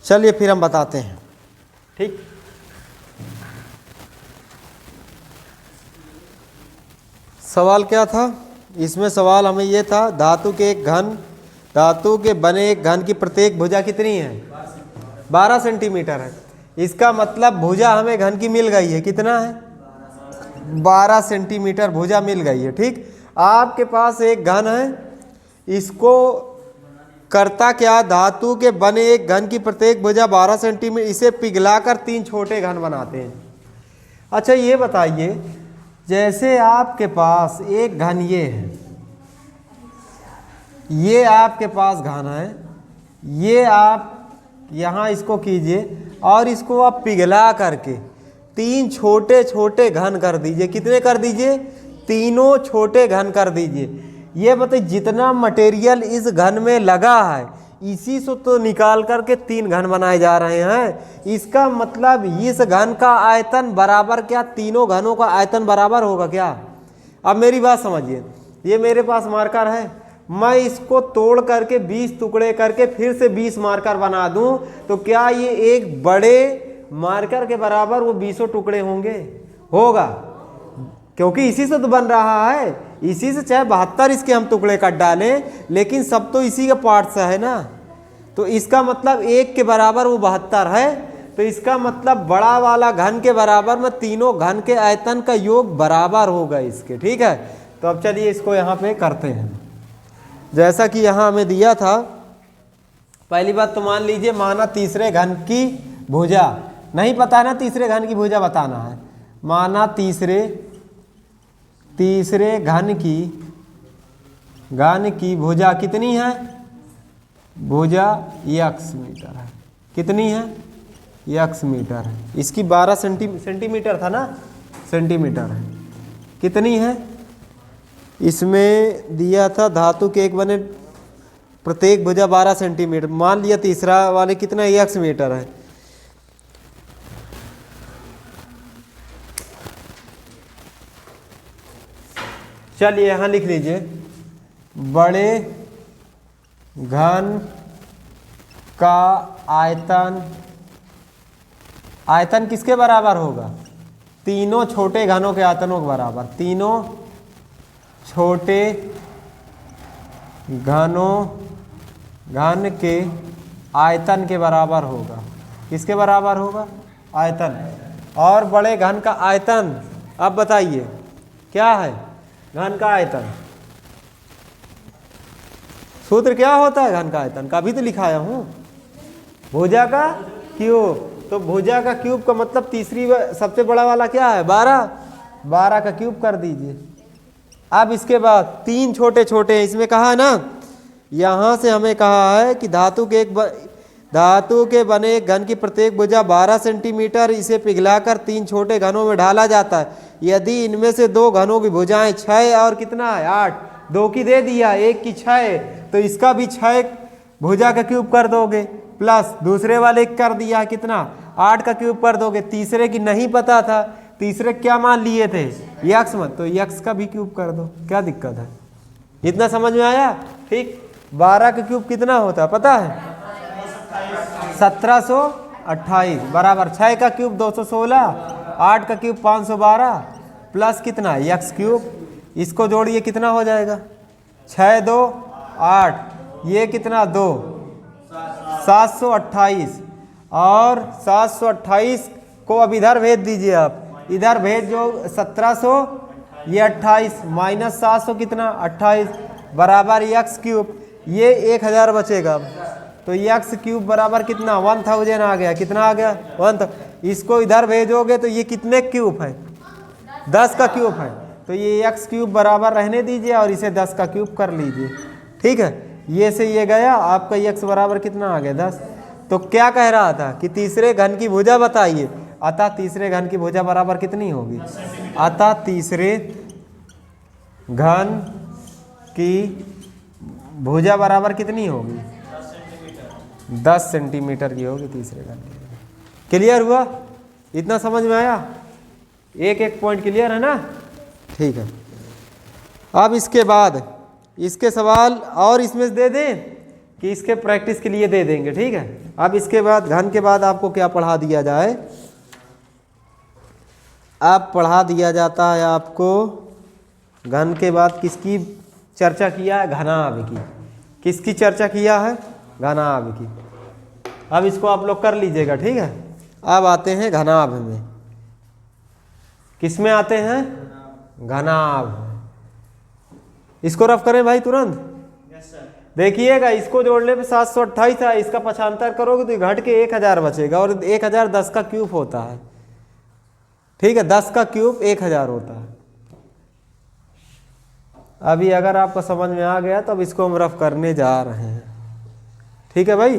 चलिए फिर हम बताते हैं। ठीक, सवाल क्या था इसमें? सवाल हमें ये था, धातु के बने एक घन की प्रत्येक भुजा कितनी है? 12 सेंटीमीटर है। इसका मतलब भुजा हमें घन की मिल गई है। कितना है? 12 सेंटीमीटर भुजा मिल गई है। ठीक, आपके पास एक घन है, इसको करता क्या? धातु के बने एक घन की प्रत्येक भुजा 12 सेंटीमीटर, इसे पिघलाकर 3 छोटे घन बनाते हैं। अच्छा ये बताइए, जैसे आपके पास एक घन ये है, ये आपके पास घन है, ये आप यहाँ इसको कीजिए और इसको आप पिघला करके 3 छोटे छोटे घन कर दीजिए। कितने कर दीजिए? तीनों छोटे घन कर दीजिए। ये बताइए, जितना मटेरियल इस घन में लगा है इसी से तो निकाल करके 3 घन बनाए जा रहे हैं। इसका मतलब इस घन का आयतन बराबर क्या? तीनों घनों का आयतन बराबर होगा क्या? अब मेरी बात समझिए, ये मेरे पास मार्कर है, मैं इसको तोड़ करके 20 टुकड़े करके फिर से 20 मार्कर बना दूं, तो क्या ये एक बड़े मार्कर के बराबर वो 20 टुकड़े होंगे? होगा, क्योंकि इसी से तो बन रहा है। इसी से चाहे 72 इसके हम टुकड़े काट डालें, लेकिन सब तो इसी के पार्ट से है ना। तो इसका मतलब 1 के बराबर वो 72 है। तो इसका मतलब बड़ा वाला घन के बराबर में तीनों घन के आयतन का योग बराबर होगा इसके। ठीक है, तो अब चलिए इसको यहाँ पे करते हैं। जैसा कि यहाँ हमें दिया था, पहली बात तो मान लीजिए, माना तीसरे घन की भुजा नहीं पता है ना, तीसरे घन की भुजा बताना है। माना तीसरे घन की भुजा कितनी है? भुजा x मीटर है। कितनी है? x मीटर है। इसकी 12 सेंटीमीटर था ना, सेंटीमीटर है। कितनी है? इसमें दिया था धातु के एक बने प्रत्येक भुजा 12 सेंटीमीटर। मान लिया तीसरा वाले कितना x मीटर है। चलिए यहाँ लिख लीजिए, बड़े घन का आयतन किसके बराबर होगा? तीनों छोटे घनों के आयतनों के बराबर। तीनों छोटे घन के आयतन के बराबर होगा। किसके बराबर होगा? आयतन। और बड़े घन का आयतन अब बताइए क्या है? घन का आयतन सूत्र क्या होता है? घन का आयतन का भी तो लिखाया हूं, भुजा का क्यूब। तो भुजा का क्यूब का मतलब तीसरी सबसे बड़ा वाला क्या है? 12 का क्यूब कर दीजिए। अब इसके बाद 3 छोटे छोटे हैं, इसमें कहा है ना, यहां से हमें कहा है कि धातु के बने एक घन की प्रत्येक भुजा 12 सेंटीमीटर, इसे पिघलाकर 3 छोटे घनों में ढाला जाता है। यदि इनमें से 2 घनों की भुजाएं 6 और कितना है 8, 2 की दे दिया, 1 की 6, तो इसका भी 6 भुजा का क्यूब कर दोगे, प्लस दूसरे वाले कर दिया कितना 8 का क्यूब कर दोगे। तीसरे की नहीं पता था, तीसरे क्या मान लिए थे? यक्स मत, तो यक्स का भी क्यूब कर दो, क्या दिक्कत है? इतना समझ में आया? ठीक, 12 का क्यूब कितना होता है पता है? 1728 बराबर 6 का क्यूब 216, 8 का क्यूब 512 प्लस कितना यक्स क्यूब। इसको जोड़िए कितना हो जाएगा? 6 2 8, ये कितना 2 728, और 728 को अब इधर भेज दीजिए। आप इधर भेज जो 1700, ये 28 माइनस 700 कितना 28 बराबर यक्स क्यूब। ये 1000 बचेगा। तो यक्स क्यूब बराबर कितना 1000 आ गया। कितना आ गया? 1000। इसको इधर भेजोगे तो ये कितने क्यूब है? 10 का क्यूब है। तो ये यक्स क्यूब बराबर रहने दीजिए और इसे 10 का क्यूब कर लीजिए। ठीक है, ये से ये गया, आपका यक्स बराबर कितना आ गया 10। तो क्या कह रहा था कि तीसरे घन की भुजा बताइए अतः तीसरे घन की भुजा बराबर कितनी होगी? अतः तीसरे घन की भुजा बराबर कितनी होगी? 10 सेंटीमीटर की होगी तीसरे घन की। क्लियर हुआ? इतना समझ में आया? एक एक पॉइंट क्लियर है ना? ठीक है। अब इसके बाद इसके सवाल और इसमें से दे दें कि इसके प्रैक्टिस के लिए दे देंगे, ठीक है। अब इसके बाद घन के बाद आपको क्या पढ़ा दिया जाए? अब पढ़ा दिया जाता है आपको घन के बाद किसकी चर्चा किया है? घनाभ की। किसकी चर्चा किया है? घनाभ की। अब इसको आप लोग कर लीजिएगा, ठीक है। अब आते हैं घनाभ में। किस में आते हैं? घनाभ। इसको रफ करें भाई तुरंत। देखिएगा, इसको जोड़ने पे 728 है, इसका 75 करोगे तो घट के 1000 बचेगा और 1000 10 का क्यूब होता है, ठीक है। 10 का क्यूब 1000 होता है। अभी अगर आपको समझ में आ गया तो अब इसको हम रफ करने जा रहे हैं, ठीक है भाई।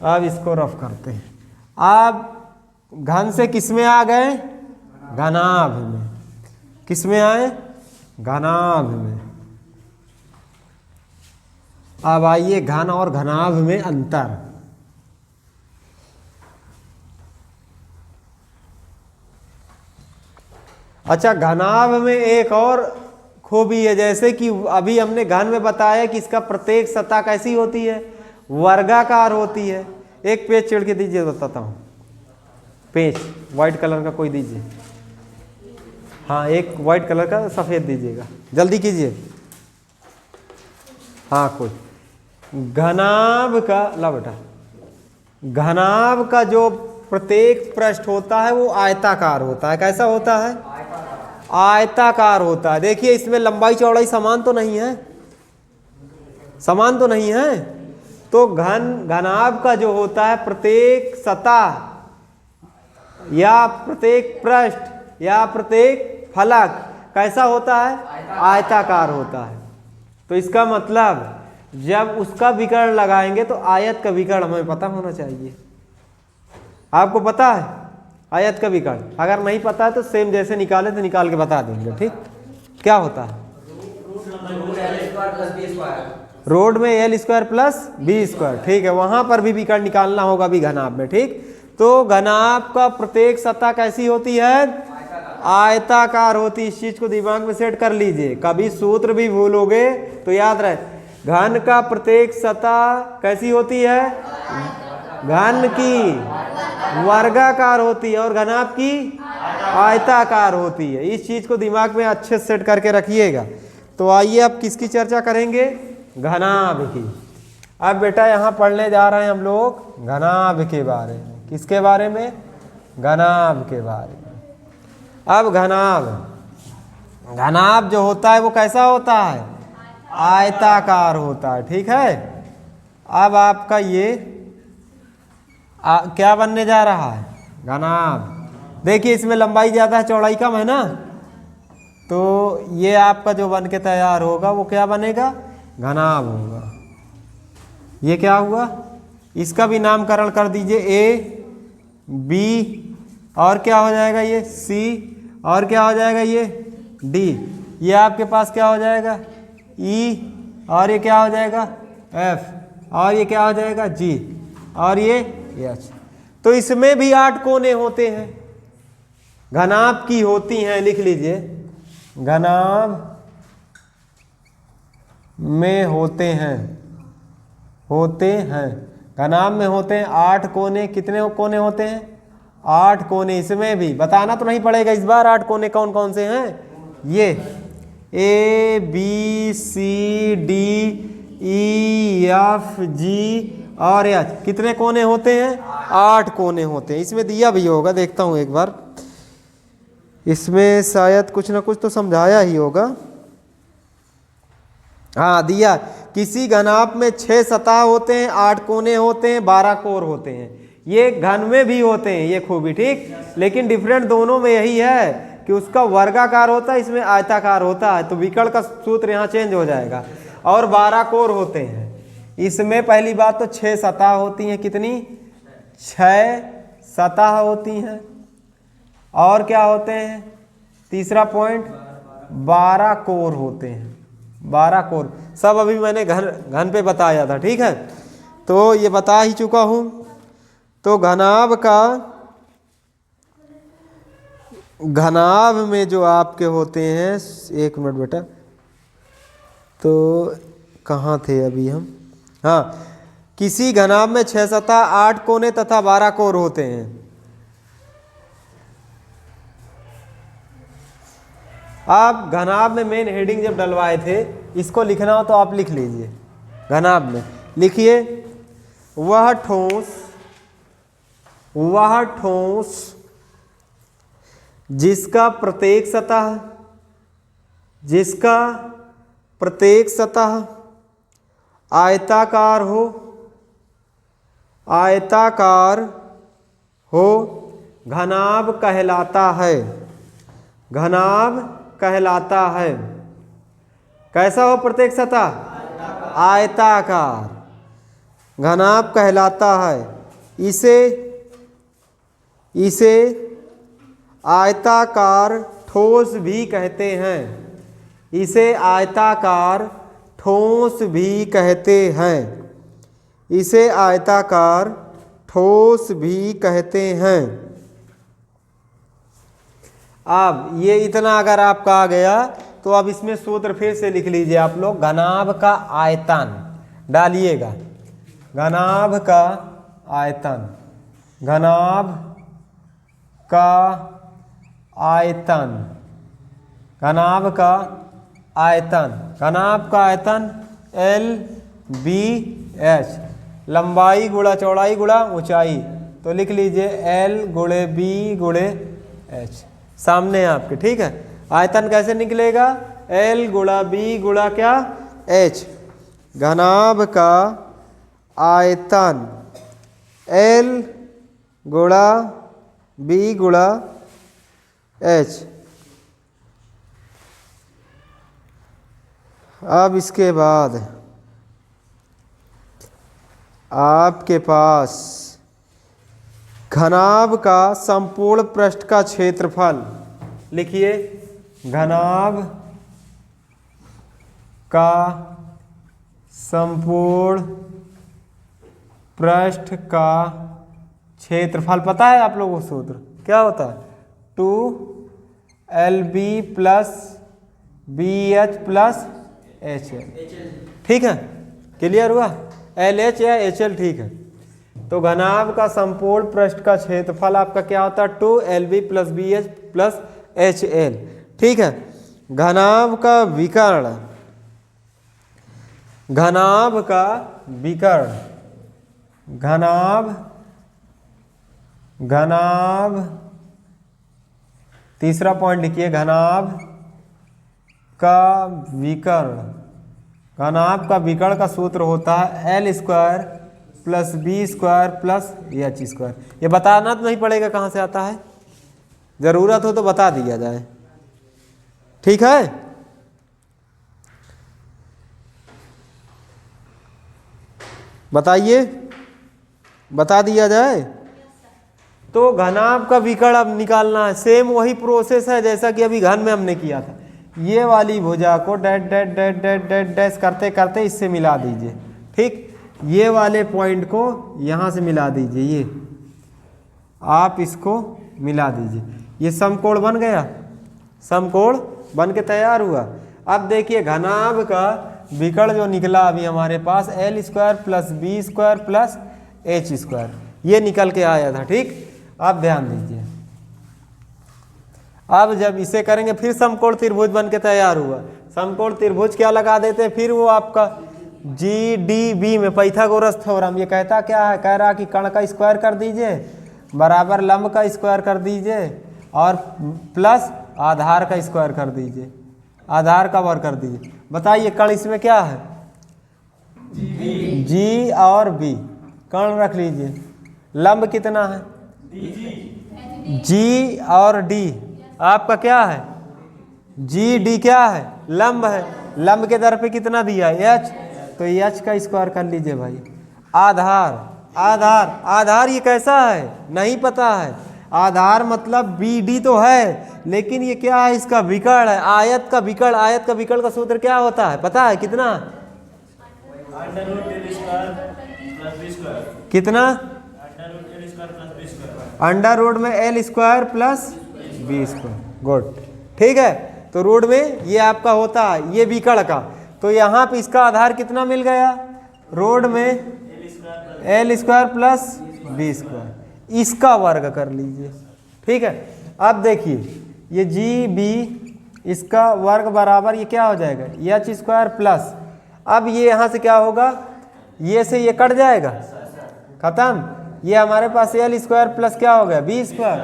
अब इसको रफ करते हैं। आप घन से किस में आ गए? घनाभ में। किस में आए? घनाभ में। अब आइए घन और घनाभ में अंतर। अच्छा, घनाभ में एक और खूबी है, जैसे कि अभी हमने घन में बताया कि इसका प्रत्येक सतह कैसी होती है? वर्गाकार होती है। एक पेज चिड़ के दीजिए, बताता हूँ। पेज व्हाइट कलर का कोई दीजिए। हाँ, एक व्हाइट कलर का सफ़ेद दीजिएगा, जल्दी कीजिए। हाँ, कोई घनाभ का ला बेटा। घनाभ का जो प्रत्येक पृष्ठ होता है वो आयताकार होता है। कैसा होता है? आयताकार होता है। देखिए, इसमें लंबाई चौड़ाई समान तो नहीं है, समान तो नहीं है। तो घनाभ का जो होता है प्रत्येक सतह या प्रत्येक पृष्ठ या प्रत्येक फलक कैसा होता है? आयताकार होता है। तो इसका मतलब जब उसका विकर्ण लगाएंगे तो आयत का विकर्ण हमें पता होना चाहिए। आपको पता है आयत का विकर्ण? अगर नहीं पता है तो सेम जैसे निकाले तो निकाल के बता देंगे, ठीक। क्या होता है? रोड में L square plus B square, ठीक है। वहां पर भी विकर्ण निकालना होगा भी घनाभ में, ठीक। तो घनाभ का प्रत्येक सतह कैसी होती है? आयताकार होती। इस चीज को दिमाग में सेट कर लीजिए, कभी सूत्र भी भूलोगे तो याद रहे। घन का प्रत्येक सतह कैसी होती है? घन की वर्गाकार होती है और घनाभ की आयताकार होती है। इस चीज को दिमाग में अच्छे से सेट करके रखिएगा। तो आइए अब किसकी चर्चा करेंगे? घनाभ की। अब बेटा यहाँ पढ़ने जा रहे हैं हम लोग घनाभ के बारे में। किसके बारे में? घनाभ के बारे में। अब घनाभ जो होता है वो कैसा होता है? आयताकार होता है, ठीक है। अब आपका ये क्या बनने जा रहा है? घनाभ। देखिए, इसमें लंबाई ज़्यादा है, चौड़ाई कम है ना, तो ये आपका जो बन के तैयार होगा वो क्या बनेगा? घनाभ होगा। ये क्या हुआ? इसका भी नामकरण कर दीजिए, ए बी, और क्या हो जाएगा ये? सी, और क्या हो जाएगा ये? डी। ये आपके पास क्या हो जाएगा? ई, और ये क्या हो जाएगा? एफ, और ये क्या हो जाएगा? जी, और ये एच। तो इसमें भी 8 कोने होते हैं, घनाभ की होती हैं। लिख लीजिए, घनाभ में होते हैं, घनाभ में होते हैं 8 कोने। कितने कोने होते हैं? 8 कोने। इसमें भी बताना तो नहीं पड़ेगा इस बार 8 कोने कौन कौन से हैं। ये A B C D E F G और एच, कितने कोने होते हैं? 8 कोने होते हैं। इसमें दिया भी होगा, देखता हूँ एक बार, इसमें शायद कुछ ना कुछ तो समझाया ही होगा। हाँ, दिया। किसी घनाभ में 6 सतह होते हैं, 8 कोने होते हैं, 12 कोर होते हैं। ये घन में भी होते हैं, ये खूबी, ठीक। लेकिन डिफरेंट दोनों में यही है कि उसका वर्गाकार होता है, इसमें आयताकार होता है। तो विकर्ण का सूत्र यहाँ चेंज हो जाएगा। और 12 कोर होते हैं। इसमें पहली बात तो 6 सतह होती हैं। कितनी? 6 सतह होती हैं, और क्या होते हैं, तीसरा पॉइंट 12 कोर होते हैं। 12 कोर सब अभी मैंने घन पे बताया था, ठीक है, तो ये बता ही चुका हूँ। तो घनाभ में जो आपके होते हैं, एक मिनट बेटा, तो कहाँ थे अभी हम, हाँ, किसी घनाभ में 6 सतह 8 कोने तथा 12 कोर होते हैं। आप घनाभ में मेन हेडिंग जब डलवाए थे, इसको लिखना हो तो आप लिख लीजिए। घनाभ में लिखिए, वह ठोस जिसका प्रत्येक सतह आयताकार हो घनाभ कहलाता है। घनाभ कहलाता है। कैसा हो प्रत्येक सतह? आयताकार। घनाभ कहलाता है। इसे आयताकार ठोस भी कहते हैं। इसे आयताकार ठोस भी कहते हैं। इसे आयताकार ठोस भी कहते हैं। अब ये इतना अगर आपका आ गया तो अब इसमें सूत्र फिर से लिख लीजिए आप लोग। घनाभ का आयतन डालिएगा। घनाभ का आयतन, घनाभ का आयतन, घनाभ का आयतन, घनाभ का आयतन LBH, लंबाई गुणा चौड़ाई गुणा ऊंचाई, तो लिख लीजिए L गुणे B गुणे H सामने आपके, ठीक है। आयतन कैसे निकलेगा? L गुणा B गुणा क्या? H। घनाभ का आयतन L गुणा B गुणा H। अब इसके बाद आपके पास घनाभ का संपूर्ण पृष्ठ का क्षेत्रफल लिखिए। घनाभ का संपूर्ण पृष्ठ का क्षेत्रफल पता है आप लोगों को सूत्र क्या होता है? 2LB plus BH plus HL, ठीक है, क्लियर हुआ? LH या HL, ठीक है। तो घनाभ का संपूर्ण पृष्ठ का क्षेत्रफल आपका क्या होता है? 2LB plus BH plus HL, ठीक है। घनाभ का विकर्ण, घनाभ का विकर्ण, घनाभ तीसरा पॉइंट लिखिए। घनाभ का विकर्ण, घनाभ का विकर्ण का सूत्र होता है L square plus B square plus H square. ये बताना तो नहीं पड़ेगा कहाँ से आता है, जरूरत हो तो बता दिया जाए, ठीक है। बताइए, बता दिया जाए। तो घनाभ का विकर्ण अब निकालना है। सेम वही प्रोसेस है जैसा कि अभी घन में हमने किया था। ये वाली भुजा को dash dash dash dash dash dash करते करते इससे मिला दीजिए, ठीक। ये वाले पॉइंट को यहाँ से मिला दीजिए, ये आप इसको मिला दीजिए, ये समकोण बन गया, समकोण बन के तैयार हुआ। अब देखिए घनाभ का विकर्ण जो निकला अभी हमारे पास L square plus B square plus H square, ये निकल के आया था, ठीक। अब ध्यान दीजिए, अब जब इसे करेंगे फिर समकोण त्रिभुज बन के तैयार हुआ। समकोण त्रिभुज क्या लगा देते हैं फिर? वो आपका GDB में पाइथागोरस थ्योरम। ये कहता क्या है? कह रहा कि कर्ण का स्क्वायर कर दीजिए बराबर लंब का स्क्वायर कर दीजिए और प्लस आधार का स्क्वायर कर दीजिए, आधार का वर्ग कर दीजिए। बताइए कर्ण इसमें क्या है? G और B, कर्ण रख लीजिए। लंब कितना है? G और D, आपका क्या है? GD क्या है? लंब है। लंब के दर पे कितना दिया है? H, तो H का स्क्वायर कर लीजिए भाई। आधार आधार, आधार ये कैसा है नहीं पता है। आधार मतलब BD तो है, लेकिन ये क्या है, इसका विकर्ण है, आयत का विकर्ण। आयत का विकर्ण का सूत्र क्या होता है पता है कितना? कितना? अंडर रूट में L square plus B square. Good, ठीक है। तो रूट में ये आपका होता है ये विकर्ण का, तो यहाँ पे इसका आधार कितना मिल गया? रूट में L square plus B square, इसका वर्ग कर लीजिए, ठीक है। अब देखिए ये GB इसका वर्ग बराबर ये क्या हो जाएगा, H स्क्वायर प्लस, अब ये यहाँ से क्या होगा, ये से ये कट जाएगा, खत्म। ये हमारे पास L स्क्वायर प्लस क्या हो गया B स्क्वायर,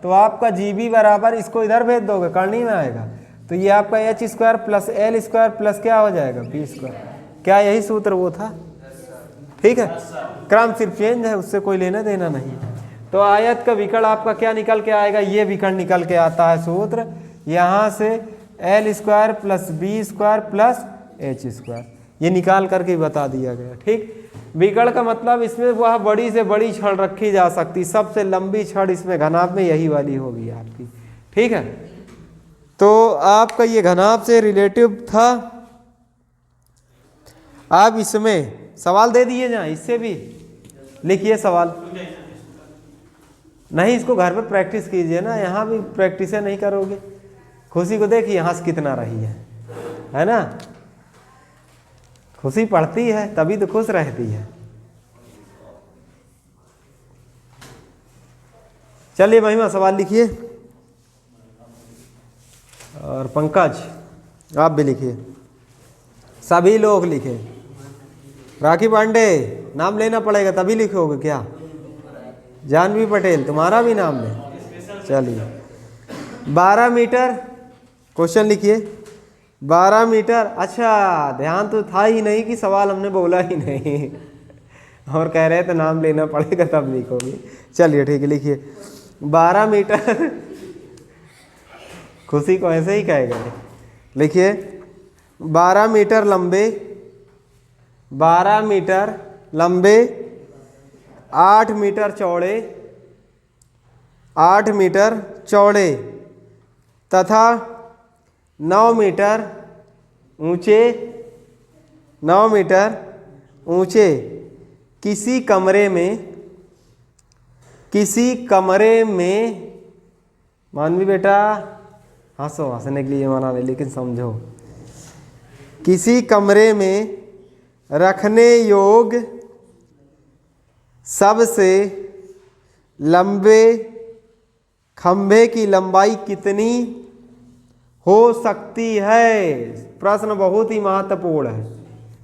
तो आपका GB बराबर इसको इधर भेज दोगे करनी में आएगा, तो ये आपका H square plus L square plus क्या हो जाएगा B स्क्वायर। क्या यही सूत्र वो था? ठीक है, क्रम सिर्फ चेंज है, उससे कोई लेना देना नहीं। तो आयत का विकर्ण आपका क्या निकल के आएगा, ये विकर्ण निकल के आता है सूत्र, यहाँ से L square plus B square plus H square, ये निकाल करके बता दिया गया। ठीक, विकर्ण का मतलब इसमें वह बड़ी से बड़ी छड़ रखी जा सकती, सबसे लंबी छड़ इसमें घनाभ में यही वाली होगी आपकी। ठीक है, तो आपका ये घनाभ से रिलेटिव था। आप इसमें सवाल दे दिए जाए, इससे भी लिखिए सवाल। नहीं, इसको घर पे प्रैक्टिस कीजिए ना, यहाँ भी प्रैक्टिस नहीं करोगे। खुशी को देखिए हंस कितना रही है ना। खुशी पढ़ती है तभी तो खुश रहती है। चलिए महिमा सवाल लिखिए, और पंकज आप भी लिखिए, सभी लोग लिखे। राखी पांडे नाम लेना पड़ेगा तभी लिखोगे क्या? जानवी पटेल तुम्हारा भी नाम है। चलिए 12 मीटर, क्वेश्चन लिखिए 12 मीटर। अच्छा, ध्यान तो था ही नहीं कि सवाल हमने बोला ही नहीं और कह रहे थे नाम लेना पड़ेगा तब लिखोगे। चलिए ठीक है, लिखिए 12 मीटर खुशी को ऐसे ही कहेगा। लिखिए 12 मीटर लंबे, 12 मीटर लंबे, 8 मीटर चौड़े, 8 मीटर चौड़े तथा 9 मीटर ऊंचे, 9 मीटर ऊंचे किसी कमरे में मानवी बेटा हंसो, हंसने के लिए मना नहीं, लेकिन समझो, किसी कमरे में रखने योग्य सबसे लंबे खंभे की लंबाई कितनी हो सकती है? प्रश्न बहुत ही महत्वपूर्ण है।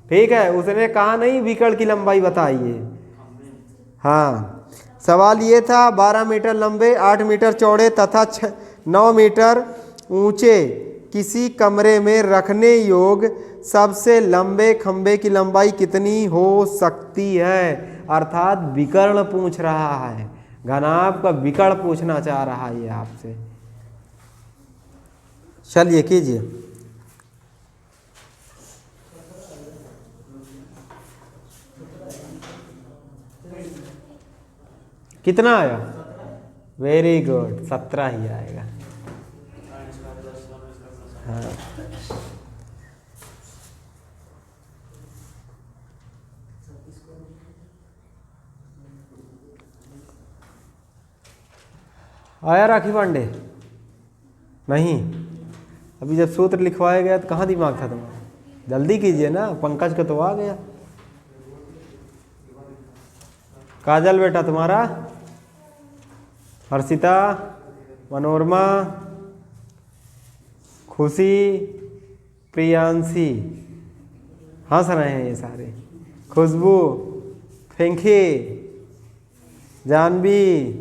ठीक है, उसने कहा नहीं विकर्ण की लंबाई बताइए। हाँ, सवाल ये था 12 मीटर लंबे, 8 मीटर चौड़े तथा 9 मीटर ऊंचे किसी कमरे में रखने योग्य सबसे लंबे खंभे की लंबाई कितनी हो सकती है? अर्थात विकर्ण पूछ रहा है, घनाभ का विकर्ण पूछना चाह रहा है ये आपसे। चलिए कीजिए। कितना आया? वेरी गुड, 17 ही आएगा। हाँ, आया राखी पांडे? नहीं, अभी जब सूत्र लिखवाया गया तो कहाँ दिमाग था तुम्हारा? जल्दी कीजिए ना, पंकज का तो आ गया। काजल बेटा तुम्हारा, हर्षिता, मनोरमा, खुशी, प्रियांशी, हंस रहे हैं ये सारे, खुशबू, पिंकी, जानवी,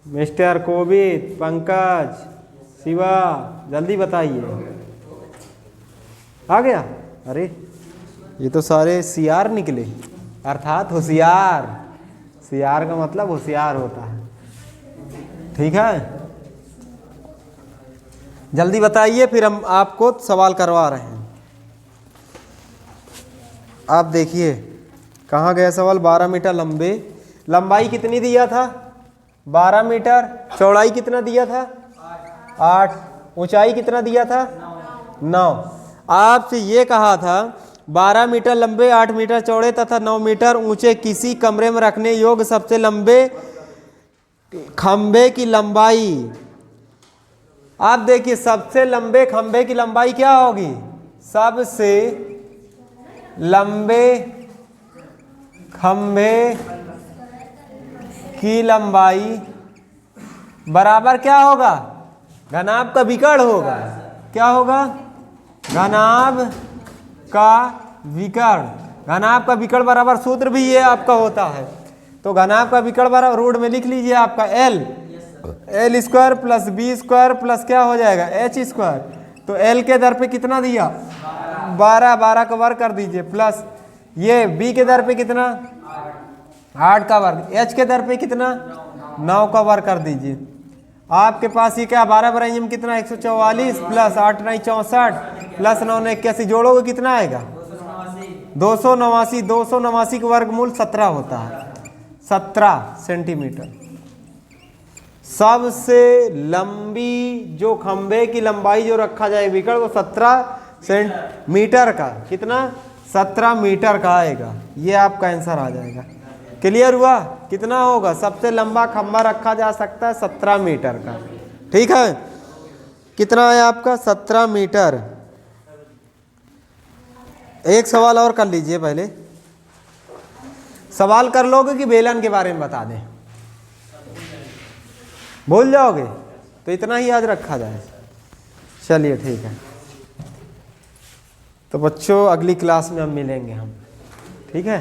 मिस्टर कोविद, पंकज, शिवा, जल्दी बताइए। आ गया? अरे ये तो सारे सीआर निकले, अर्थात होशियार। सीआर का मतलब होशियार होता है। ठीक है, जल्दी बताइए, फिर हम आपको सवाल करवा रहे हैं। आप देखिए कहाँ गया सवाल? 12 मीटर लंबे, लंबाई कितनी दिया था? 12 मीटर। चौड़ाई कितना दिया था? 8। ऊंचाई कितना दिया था? 9। आपसे ये कहा था 12 मीटर लंबे, 8 मीटर चौड़े तथा 9 मीटर ऊंचे किसी कमरे में रखने योग्य सबसे लंबे खंबे की लंबाई। आप देखिए सबसे लंबे खंबे की लंबाई क्या होगी? सबसे लंबे खंबे की लंबाई बराबर क्या होगा? घनाभ का विकर्ण होगा। क्या होगा? घनाभ का विकर्ण। घनाभ का विकर्ण बराबर सूत्र भी ये आपका होता है। तो घनाभ का विकर्ण बराबर रूट में लिख लीजिए आपका L square plus B square plus क्या हो जाएगा? H square. तो एल के दर पे कितना दिया? 12। 12 का वर्ग कर दीजिए प्लस ये बी के दर पे कितना? 8 का वर्ग। एच के दर पे कितना? 9 का वर्ग कर दीजिए। आपके पास ये क्या 12 बराबर में कितना? 144 प्लस 8 9 64 प्लस 9 9 81 जोड़ोगे कितना आएगा? 289। 289 का वर्गमूल 17 होता है। 17 सेंटीमीटर। सबसे लंबी जो खंबे की लंबाई जो रखा जाए विकर्ण वो 17 सेंटीमीटर का कितना? 17 मीटर का आएगा। ये आपका आंसर आ जाएगा। क्लियर हुआ? कितना होगा? सबसे लंबा खंबा रखा जा सकता है 17 मीटर का। ठीक है, कितना है आपका? 17 मीटर। एक सवाल और कर लीजिए पहले। सवाल कर लोगे कि बेलन के बारे में बता दें? भूल जाओगे? तो इतना ही याद रखा जाए। चलिए ठीक है, तो बच्चों अगली क्लास में हम मिलेंगे हम। ठीक है।